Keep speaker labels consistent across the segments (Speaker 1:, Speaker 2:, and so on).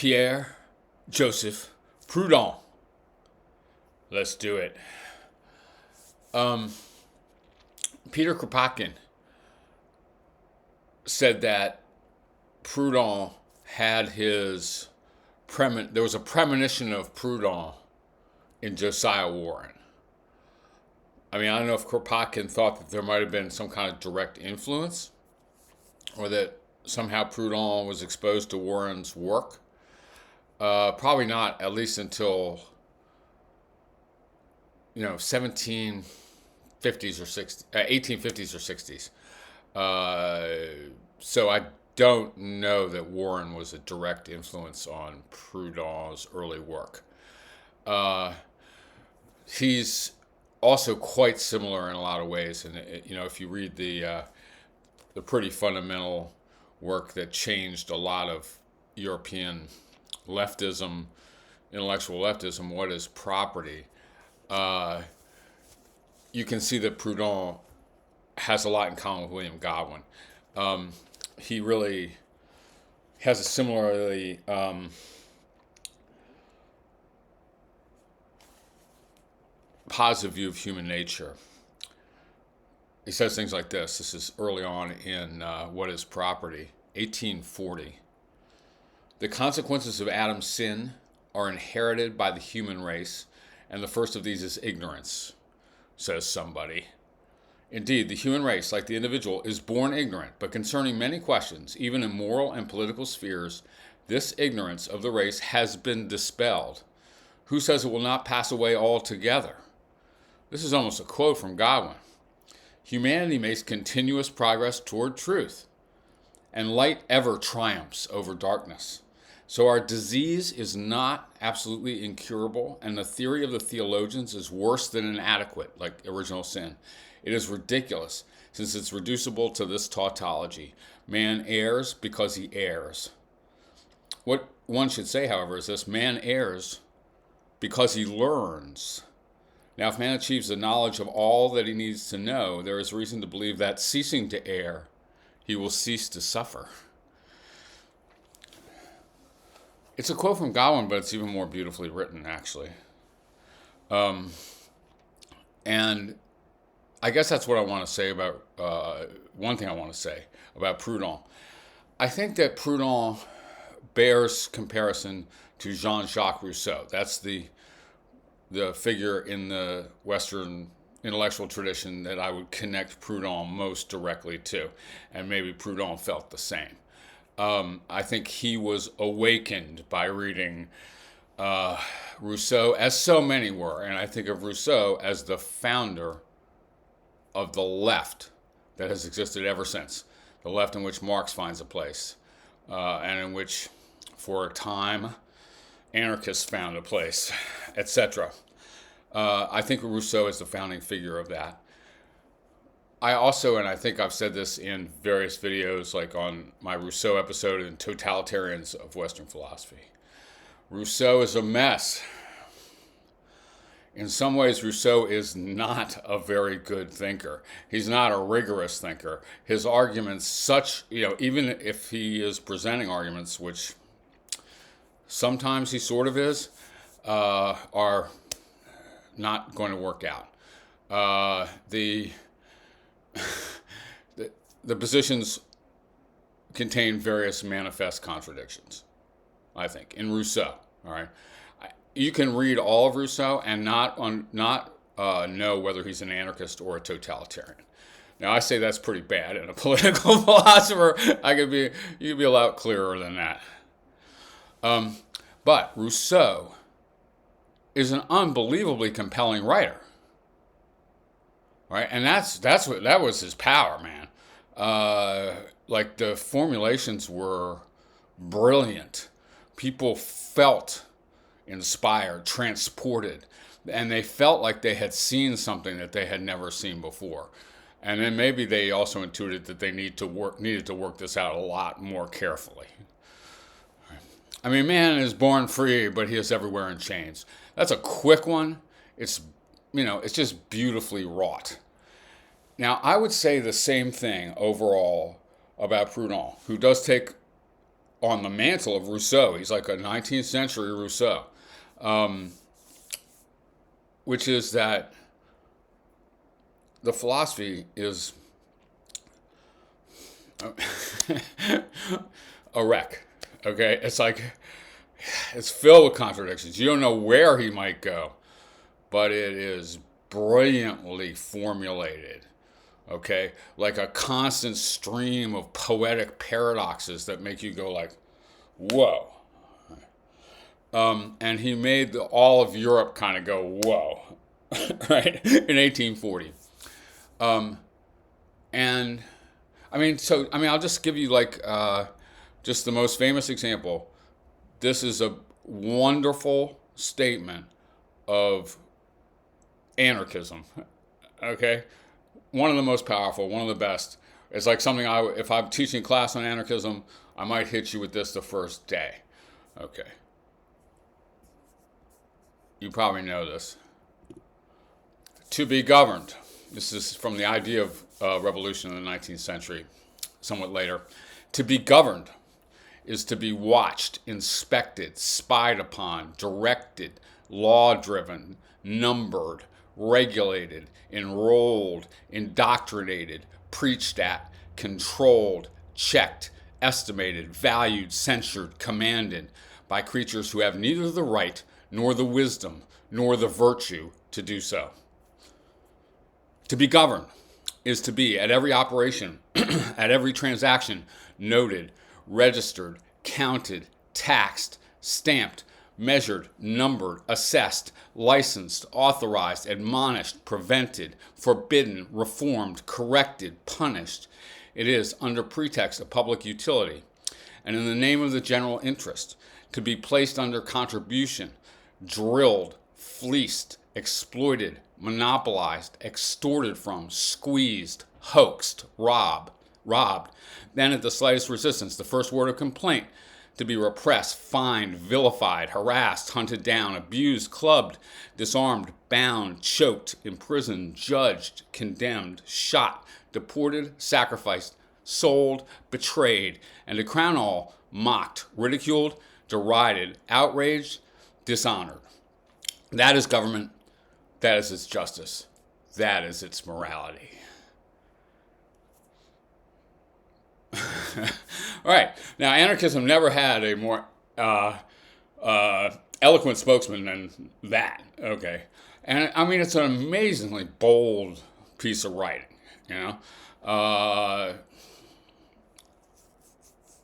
Speaker 1: Pierre Joseph Proudhon. Let's do it. Peter Kropotkin said that Proudhon had there was a premonition of Proudhon in Josiah Warren. I mean, I don't know if Kropotkin thought that there might have been some kind of direct influence or that somehow Proudhon was exposed to Warren's work. Probably not, at least until 1750s or 60s, 1850s or 60s. So I don't know that Warren was a direct influence on Proudhon's early work. He's also quite similar in a lot of ways, and if you read the pretty fundamental work that changed a lot of European leftism, intellectual leftism, what is property? You can see that Proudhon has a lot in common with William Godwin. He really has a similarly positive view of human nature. He says things like this. This is early on in What is Property, 1840. The consequences of Adam's sin are inherited by the human race, and the first of these is ignorance, says somebody. Indeed, the human race, like the individual, is born ignorant, but concerning many questions, even in moral and political spheres, this ignorance of the race has been dispelled. Who says it will not pass away altogether? This is almost a quote from Godwin. Humanity makes continuous progress toward truth, and light ever triumphs over darkness. So our disease is not absolutely incurable, and the theory of the theologians is worse than inadequate, like original sin. It is ridiculous, since it's reducible to this tautology. Man errs because he errs. What one should say, however, is this: man errs because he learns. Now, if man achieves the knowledge of all that he needs to know, there is reason to believe that, ceasing to err, he will cease to suffer. It's a quote from Godwin, but it's even more beautifully written, actually. And I guess that's what I want to say about, one thing I want to say about Proudhon. I think that Proudhon bears comparison to Jean-Jacques Rousseau. That's the figure in the Western intellectual tradition that I would connect Proudhon most directly to. And maybe Proudhon felt the same. I think he was awakened by reading Rousseau, as so many were. And I think of Rousseau as the founder of the left that has existed ever since. The left in which Marx finds a place, and in which, for a time, anarchists found a place, etc. I think Rousseau is the founding figure of that. I also, and I think I've said this in various videos, like on my Rousseau episode in Totalitarians of Western Philosophy, Rousseau is a mess. In some ways, Rousseau is not a very good thinker. He's not a rigorous thinker. His arguments, even if he is presenting arguments, which sometimes he sort of is, are not going to work out. The positions contain various manifest contradictions, I think, in Rousseau. All right, you can read all of Rousseau and not know whether he's an anarchist or a totalitarian. Now, I say that's pretty bad, and a political philosopher, you could be a lot clearer than that. But Rousseau is an unbelievably compelling writer. Right? And that was his power, man. Like, the formulations were brilliant. People felt inspired, transported, and they felt like they had seen something that they had never seen before. And then maybe they also intuited that they needed to work this out a lot more carefully. I mean, man is born free, but he is everywhere in chains. That's a quick one. It's just beautifully wrought. Now, I would say the same thing overall about Proudhon, who does take on the mantle of Rousseau. He's like a 19th century Rousseau, which is that the philosophy is a wreck. Okay, it's filled with contradictions. You don't know where he might go, but it is brilliantly formulated. Okay, like a constant stream of poetic paradoxes that make you go like, whoa. And he made all of Europe kind of go, whoa, right, in 1840. And I'll just give you just the most famous example. This is a wonderful statement of anarchism. Okay, one of the most powerful, one of the best. It's like something if I'm teaching a class on anarchism, I might hit you with this the first day. Okay. You probably know this. To be governed. This is from the idea of revolution in the 19th century, somewhat later. To be governed is to be watched, inspected, spied upon, directed, law-driven, numbered, regulated, enrolled, indoctrinated, preached at, controlled, checked, estimated, valued, censured, commanded by creatures who have neither the right nor the wisdom nor the virtue to do so. To be governed is to be, at every operation, at every transaction, noted, registered, counted, taxed, stamped, measured, numbered, assessed, licensed, authorized, admonished, prevented, forbidden, reformed, corrected, punished. It is, under pretext of public utility, and in the name of the general interest, to be placed under contribution, drilled, fleeced, exploited, monopolized, extorted from, squeezed, hoaxed, robbed, then at the slightest resistance, the first word of complaint, to be repressed, fined, vilified, harassed, hunted down, abused, clubbed, disarmed, bound, choked, imprisoned, judged, condemned, shot, deported, sacrificed, sold, betrayed, and to crown all, mocked, ridiculed, derided, outraged, dishonored. That is government. That is its justice. That is its morality. All right. Now, anarchism never had a more eloquent spokesman than that. Okay. And I mean, it's an amazingly bold piece of writing, you know?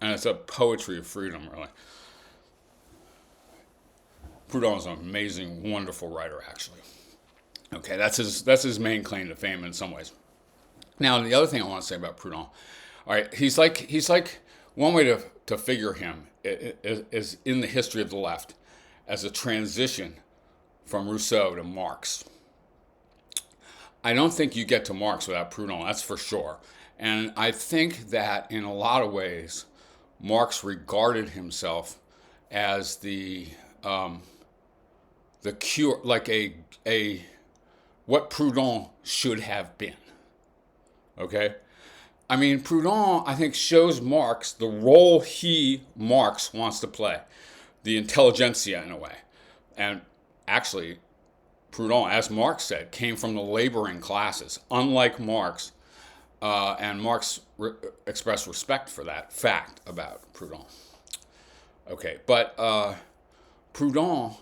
Speaker 1: And it's a poetry of freedom, really. Proudhon is an amazing, wonderful writer, actually. Okay, that's his main claim to fame in some ways. Now, the other thing I want to say about Proudhon, all right, he's like one way to figure him is in the history of the left as a transition from Rousseau to Marx. I don't think you get to Marx without Proudhon, that's for sure. And I think that in a lot of ways, Marx regarded himself as the cure, like a what Proudhon should have been. Okay? I mean, Proudhon, I think, shows Marx the role Marx wants to play, the intelligentsia in a way. And actually, Proudhon, as Marx said, came from the laboring classes, unlike Marx, and Marx expressed respect for that fact about Proudhon. Okay, but Proudhon,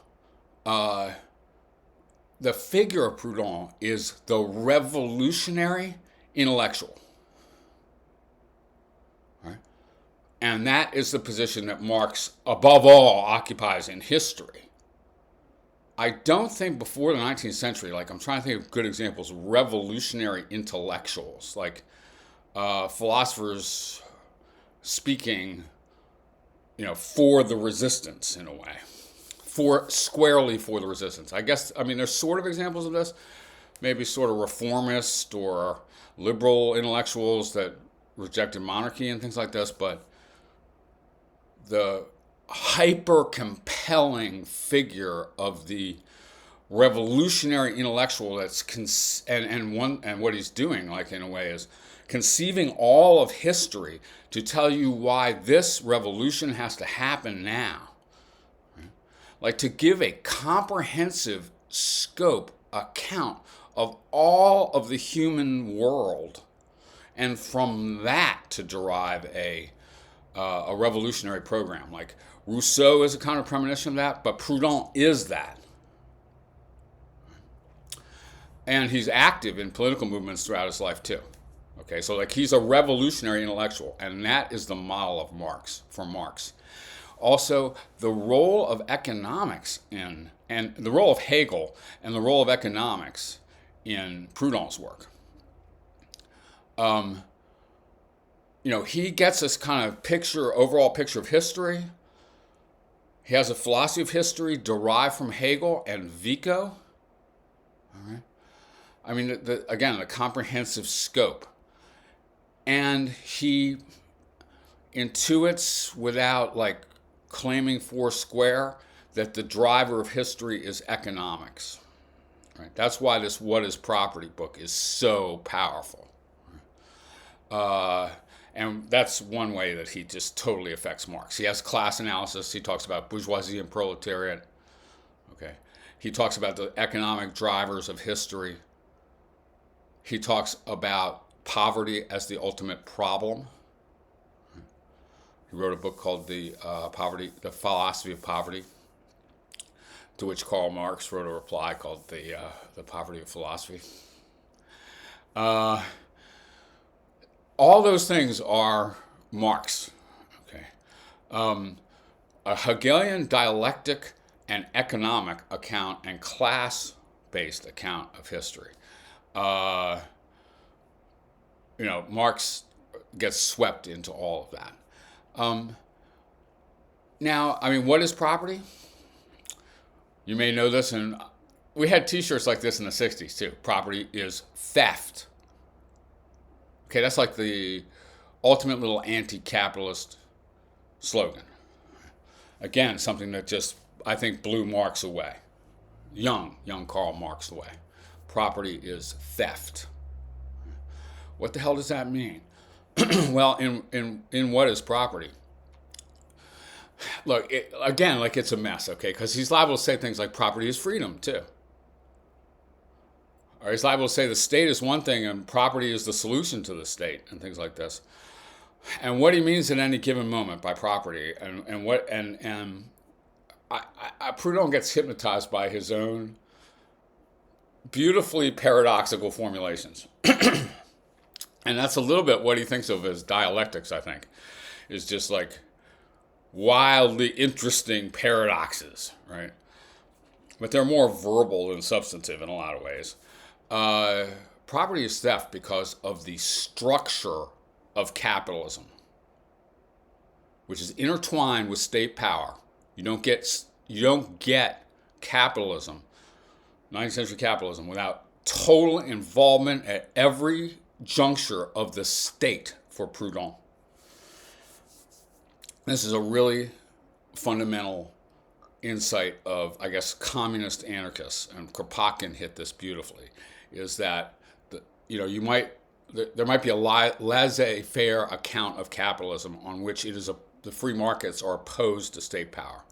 Speaker 1: the figure of Proudhon is the revolutionary intellectual. Right? And that is the position that Marx, above all, occupies in history. I don't think before the 19th century, like I'm trying to think of good examples, revolutionary intellectuals, like philosophers speaking, for the resistance in a way. Squarely for the resistance. I guess, there's sort of examples of this, maybe sort of reformist or liberal intellectuals that rejected monarchy and things like this, but the hyper-compelling figure of the revolutionary intellectual and what he's doing, like in a way, is conceiving all of history to tell you why this revolution has to happen now. Like to give a comprehensive scope account of all of the human world, and from that to derive a revolutionary program. Like Rousseau is a kind of premonition of that, but Proudhon is that. And he's active in political movements throughout his life too. Okay, so like he's a revolutionary intellectual, and that is the model of Marx, for Marx. Also, the role of economics and the role of Hegel and the role of economics in Proudhon's work. He gets this kind of overall picture of history. He has a philosophy of history derived from Hegel and Vico. All right. I mean, again, the comprehensive scope. And he intuits, without like claiming four square, that the driver of history is economics. Right? That's why this What is Property book is so powerful. And that's one way that he just totally affects Marx. He has class analysis. He talks about bourgeoisie and proletariat. Okay. He talks about the economic drivers of history. He talks about poverty as the ultimate problem. He wrote a book called The Philosophy of Poverty, to which Karl Marx wrote a reply called The Poverty of Philosophy. All those things are Marx. Okay, a Hegelian dialectic and economic account and class-based account of history. Marx gets swept into all of that. Now, I mean, what is property? You may know this, and we had T-shirts like this in the 60s too. Property is theft. Okay, that's like the ultimate little anti-capitalist slogan. Again, something that just, I think, blew Marx away. Young Karl Marx away. Property is theft. What the hell does that mean? Well, in What is Property? Look, it's a mess, okay? Because he's liable to say things like property is freedom, too. Or he's liable to say the state is one thing and property is the solution to the state, and things like this. And what he means at any given moment by property, Proudhon gets hypnotized by his own beautifully paradoxical formulations. And that's a little bit what he thinks of as dialectics, I think, is just like wildly interesting paradoxes, right? But they're more verbal than substantive in a lot of ways. Property is theft because of the structure of capitalism, which is intertwined with state power. You don't get capitalism, 19th century capitalism, without total involvement at every juncture of the state for Proudhon. This is a really fundamental insight of, I guess, communist anarchists, and Kropotkin hit this beautifully, is that there might be a laissez-faire account of capitalism on which the free markets are opposed to state power.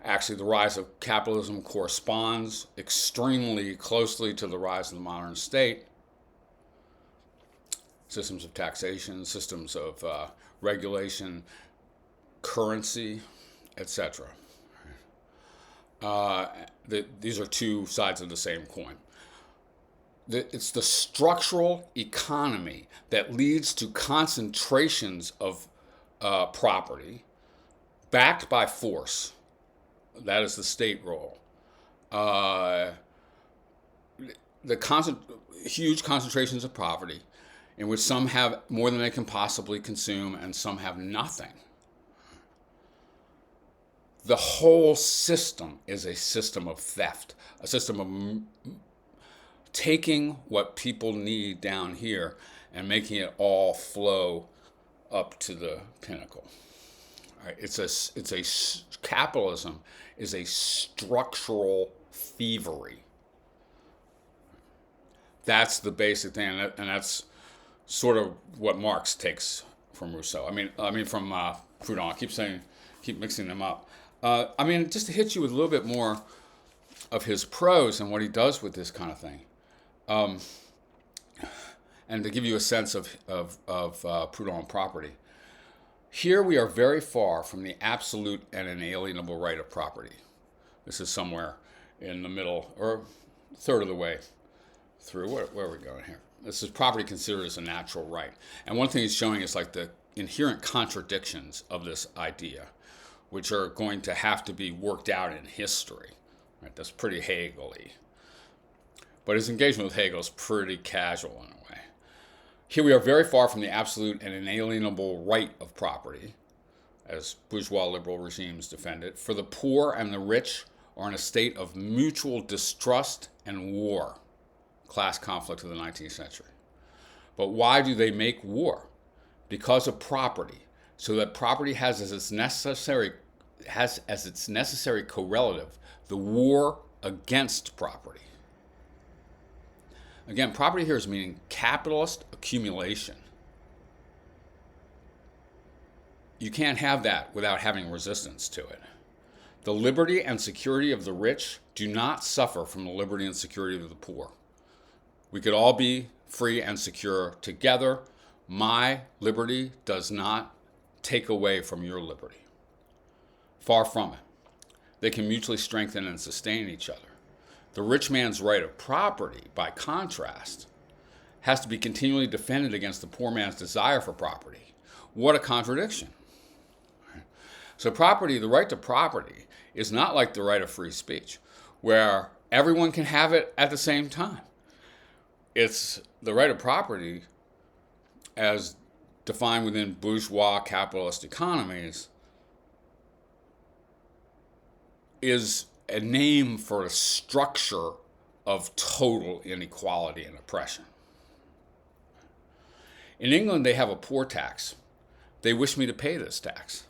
Speaker 1: Actually, the rise of capitalism corresponds extremely closely to the rise of the modern state. Systems of taxation, systems of regulation, currency, etc. These are two sides of the same coin. It's the structural economy that leads to concentrations of property backed by force. That is the state role. Huge concentrations of poverty, in which some have more than they can possibly consume and some have nothing. The whole system is a system of theft, a system of taking what people need down here and making it all flow up to the pinnacle. All right, capitalism is a structural thievery. That's the basic thing, and that's sort of what Marx takes from Rousseau. I mean from Proudhon. Keep mixing them up. I mean, just to hit you with a little bit more of his prose and what he does with this kind of thing, and to give you a sense of Proudhon property. Here we are very far from the absolute and inalienable right of property. This is somewhere in the middle, or third of the way through. Where are we going here? This is property considered as a natural right. And one thing he's showing is like the inherent contradictions of this idea, which are going to have to be worked out in history. Right? That's pretty Hegel-y. But his engagement with Hegel is pretty casual in a way. Here we are very far from the absolute and inalienable right of property, as bourgeois liberal regimes defend it. For the poor and the rich are in a state of mutual distrust and war, class conflict of the 19th century. But why do they make war? Because of property, so that property has as its necessary correlative the war against property. Again, property here is meaning capitalist accumulation. You can't have that without having resistance to it. The liberty and security of the rich do not suffer from the liberty and security of the poor. We could all be free and secure together. My liberty does not take away from your liberty. Far from it. They can mutually strengthen and sustain each other. The rich man's right of property, by contrast, has to be continually defended against the poor man's desire for property. What a contradiction. So property, the right to property, is not like the right of free speech, where everyone can have it at the same time. It's the right of property, as defined within bourgeois capitalist economies, is a name for a structure of total inequality and oppression. In England, they have a poor tax. They wish me to pay this tax.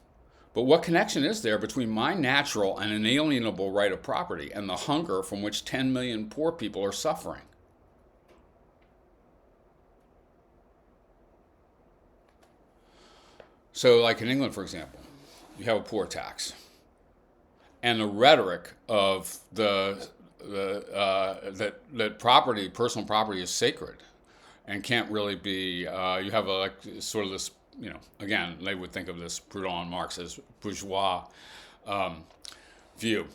Speaker 1: But what connection is there between my natural and inalienable right of property and the hunger from which 10 million poor people are suffering? So, like in England, for example, you have a poor tax. And the rhetoric of that property, personal property, is sacred, and can't really be. You have like sort of this, again, they would think of this Proudhon and Marx as bourgeois view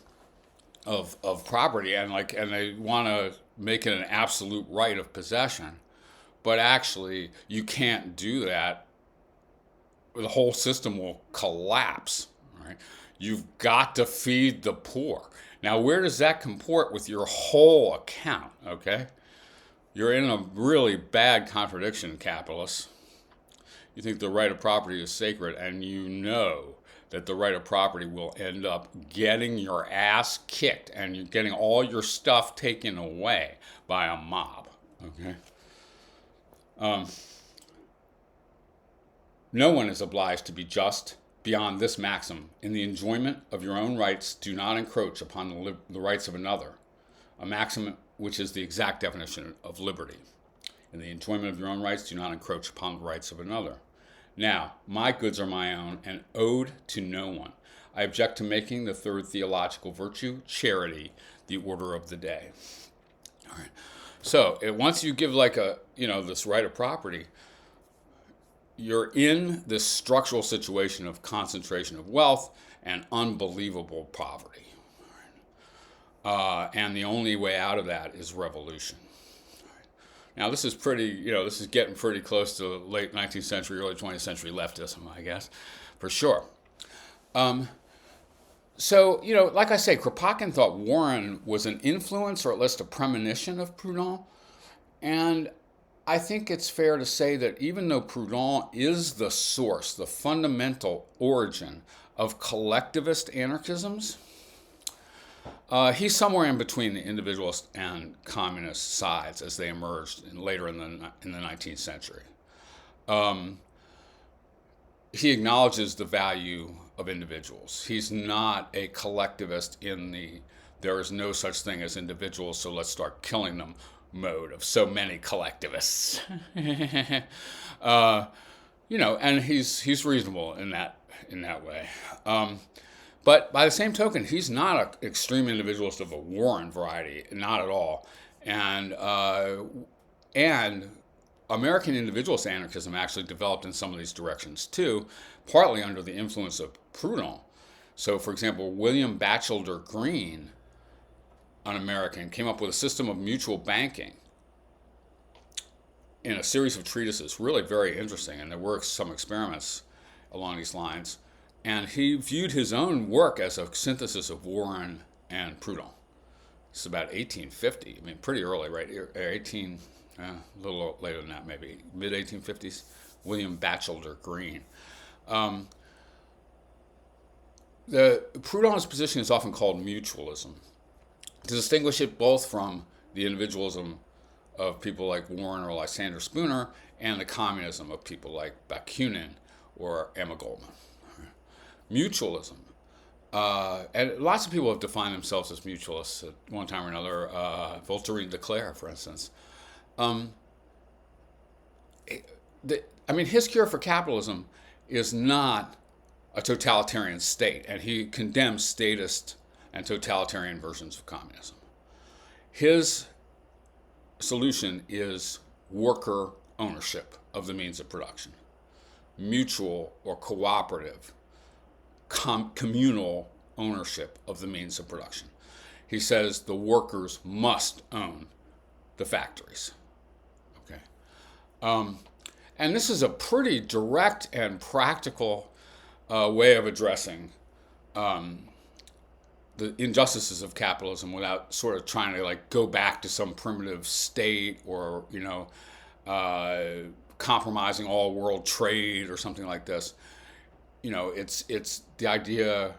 Speaker 1: of property, and they want to make it an absolute right of possession, but actually you can't do that. The whole system will collapse. Right? You've got to feed the poor. Now, where does that comport with your whole account, okay? You're in a really bad contradiction, capitalists. You think the right of property is sacred, and you know that the right of property will end up getting your ass kicked and you're getting all your stuff taken away by a mob, okay? No one is obliged to be just beyond this maxim: in the enjoyment of your own rights, do not encroach upon the rights of another, a maxim which is the exact definition of liberty. In the enjoyment of your own rights, do not encroach upon the rights of another. Now, my goods are my own and owed to no one. I object to making the third theological virtue, charity, the order of the day. All right. So once you give this right of property, you're in this structural situation of concentration of wealth and unbelievable poverty. And the only way out of that is revolution. Now, this is this is getting pretty close to late 19th century, early 20th century leftism, I guess, for sure. So, like I say, Kropotkin thought Warren was an influence, or at least a premonition, of Proudhon. And I think it's fair to say that even though Proudhon is the source, the fundamental origin of collectivist anarchisms, he's somewhere in between the individualist and communist sides as they emerged later in the 19th century. He acknowledges the value of individuals. He's not a collectivist there is no such thing as individuals, so let's start killing them mode of so many collectivists. And he's reasonable in that way. But by the same token, he's not an extreme individualist of a Warren variety, not at all. And American individualist anarchism actually developed in some of these directions too, partly under the influence of Proudhon. So, for example, William Batchelder Greene, an American, came up with a system of mutual banking in a series of treatises, really very interesting, and there were some experiments along these lines. And he viewed his own work as a synthesis of Warren and Proudhon. It's about 1850. I mean, pretty early, right? A little later than that, maybe mid 1850s. William Batchelder Greene. The Proudhon's position is often called mutualism, to distinguish it both from the individualism of people like Warren or Lysander Spooner and the communism of people like Bakunin or Emma Goldman. Mutualism. And lots of people have defined themselves as mutualists at one time or another. Voltaire de Cleyre, for instance. His cure for capitalism is not a totalitarian state, and he condemns statist and totalitarian versions of communism. His solution is worker ownership of the means of production, mutual or cooperative, communal ownership of the means of production. He says the workers must own the factories. Okay, and this is a pretty direct and practical way of addressing the injustices of capitalism without sort of trying to go back to some primitive state or compromising all world trade or something like this. It's the idea.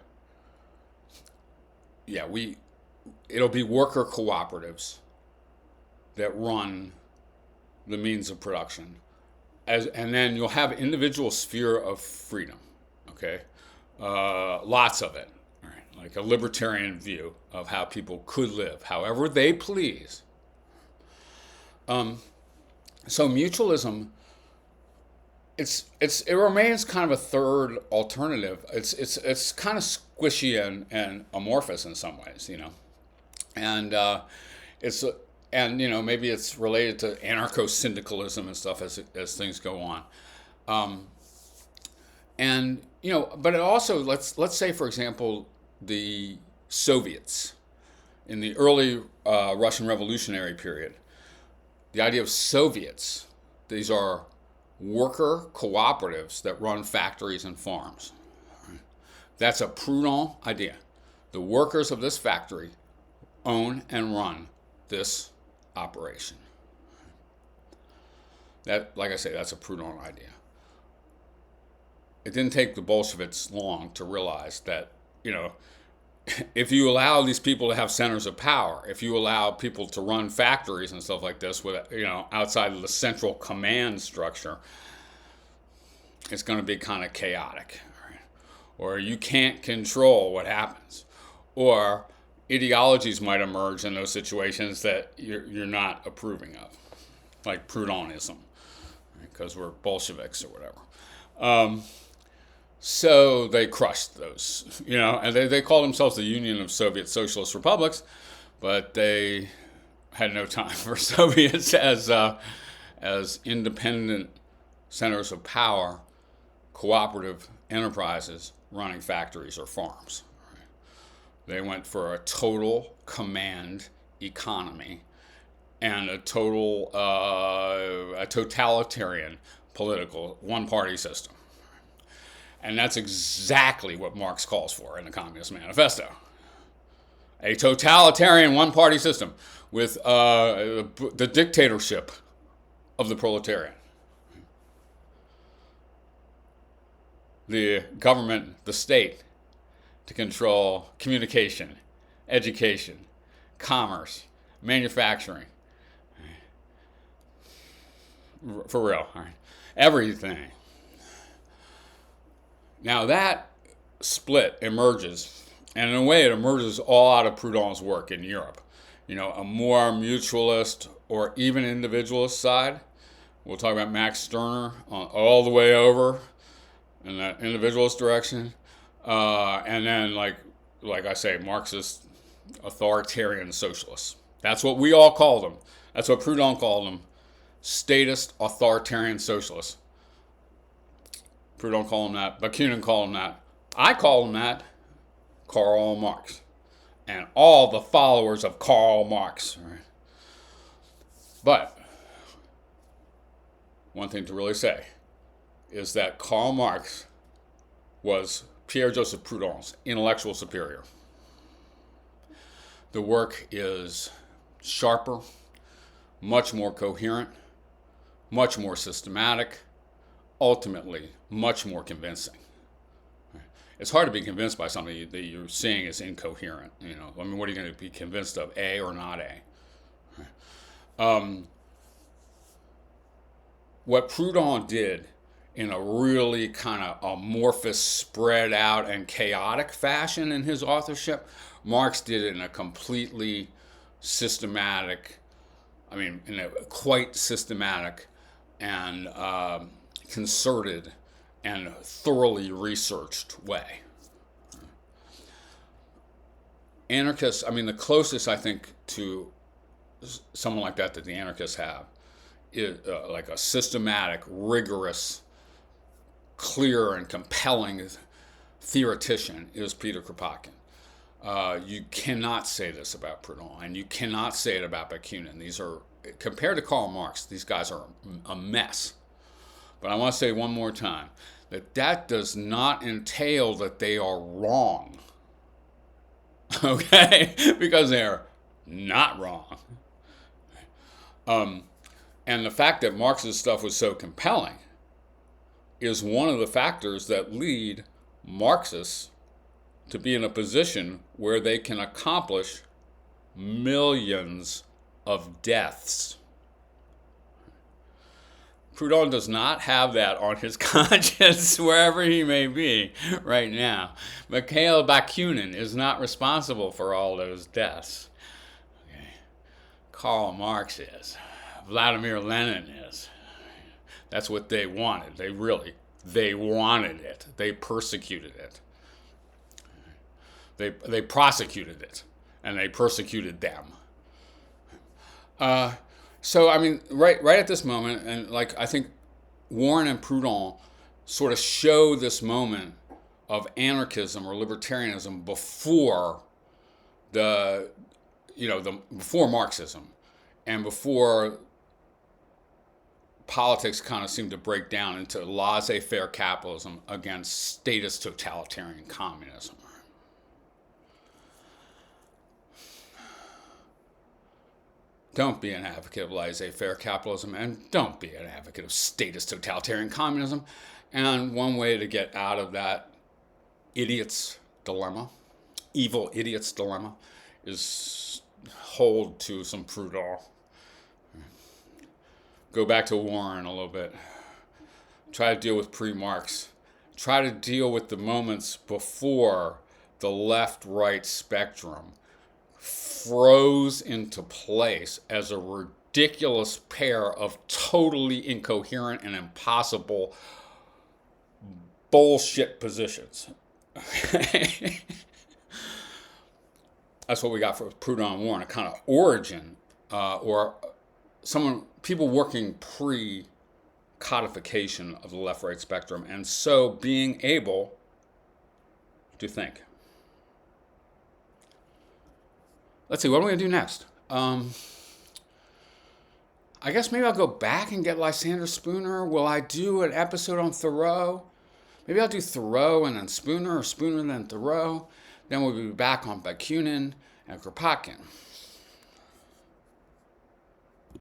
Speaker 1: It'll be worker cooperatives that run the means of production, and then you'll have individual sphere of freedom. Okay, lots of it. All right, like a libertarian view of how people could live, however they please. So mutualism, it remains kind of a third alternative. It's kind of squishy and amorphous in some ways, and maybe it's related to anarcho-syndicalism and stuff as things go on. But it also, let's say, for example, the Soviets in the early Russian revolutionary period. The idea of Soviets, these are worker cooperatives that run factories and farms. That's a Proudhon idea. The workers of this factory own and run this operation. That, like I say, that's a Proudhon idea. It didn't take the Bolsheviks long to realize that, if you allow these people to have centers of power, if you allow people to run factories and stuff like this with, outside of the central command structure, it's going to be kind of chaotic. Right? Or you can't control what happens. Or ideologies might emerge in those situations that you're not approving of, like Proudhonism, because we're Bolsheviks or whatever. So they crushed those, and they called themselves the Union of Soviet Socialist Republics, but they had no time for Soviets as independent centers of power, cooperative enterprises running factories or farms. They went for a total command economy and a totalitarian political one-party system. And that's exactly what Marx calls for in the Communist Manifesto. A totalitarian one-party system with the dictatorship of the proletariat. The government, the state, to control communication, education, commerce, manufacturing. For real, all right? Everything. Now that split emerges, and in a way it emerges all out of Proudhon's work in Europe. a more mutualist or even individualist side. We'll talk about Max Stirner all the way over in that individualist direction. And then, like I say, Marxist authoritarian socialists. That's what we all call them. That's what Proudhon called them. Statist authoritarian socialists. Proudhon called them that. Bakunin called them that. I call them that. Karl Marx. And all the followers of Karl Marx. Right? But one thing to really say is that Karl Marx was Pierre-Joseph Proudhon's intellectual superior. The work is sharper, much more coherent, much more systematic, ultimately much more convincing. It's hard to be convinced by something that you're seeing is incoherent. What are you going to be convinced of, A or not A? What Proudhon did in a really kind of amorphous, spread out, and chaotic fashion in his authorship, Marx did it in a completely systematic, in a quite systematic and concerted and thoroughly researched way. Anarchists, the closest I think to someone like that the anarchists have is like a systematic, rigorous, clear and compelling theoretician is Peter Kropotkin. You cannot say this about Proudhon, and you cannot say it about Bakunin. These are, compared to Karl Marx, these guys are a mess. But I want to say one more time that does not entail that they are wrong. Okay? Because they're not wrong. And the fact that Marx's stuff was so compelling is one of the factors that lead Marxists to be in a position where they can accomplish millions of deaths. Proudhon does not have that on his conscience wherever he may be right now. Mikhail Bakunin is not responsible for all those deaths. Okay. Karl Marx is. Vladimir Lenin is. That's what they wanted. They wanted it. They persecuted it. They prosecuted it, and they persecuted them. So right at this moment, and I think Warren and Proudhon sort of show this moment of anarchism or libertarianism before before Marxism, and before politics kind of seemed to break down into laissez-faire capitalism against statist totalitarian communism. Don't be an advocate of laissez-faire capitalism, and don't be an advocate of statist totalitarian communism. And one way to get out of that idiot's dilemma, evil idiot's dilemma, is hold to some Proudhon. Go back to Warren a little bit. Try to deal with pre-Marx. Try to deal with the moments before the left-right spectrum froze into place as a ridiculous pair of totally incoherent and impossible bullshit positions. That's what we got for Proudhon and Warren, a kind of origin or people working pre-codification of the left-right spectrum, and so being able to think. Let's see, what am I going to do next? I guess maybe I'll go back and get Lysander Spooner. Will I do an episode on Thoreau? Maybe I'll do Thoreau and then Spooner, or Spooner and then Thoreau. Then we'll be back on Bakunin and Kropotkin.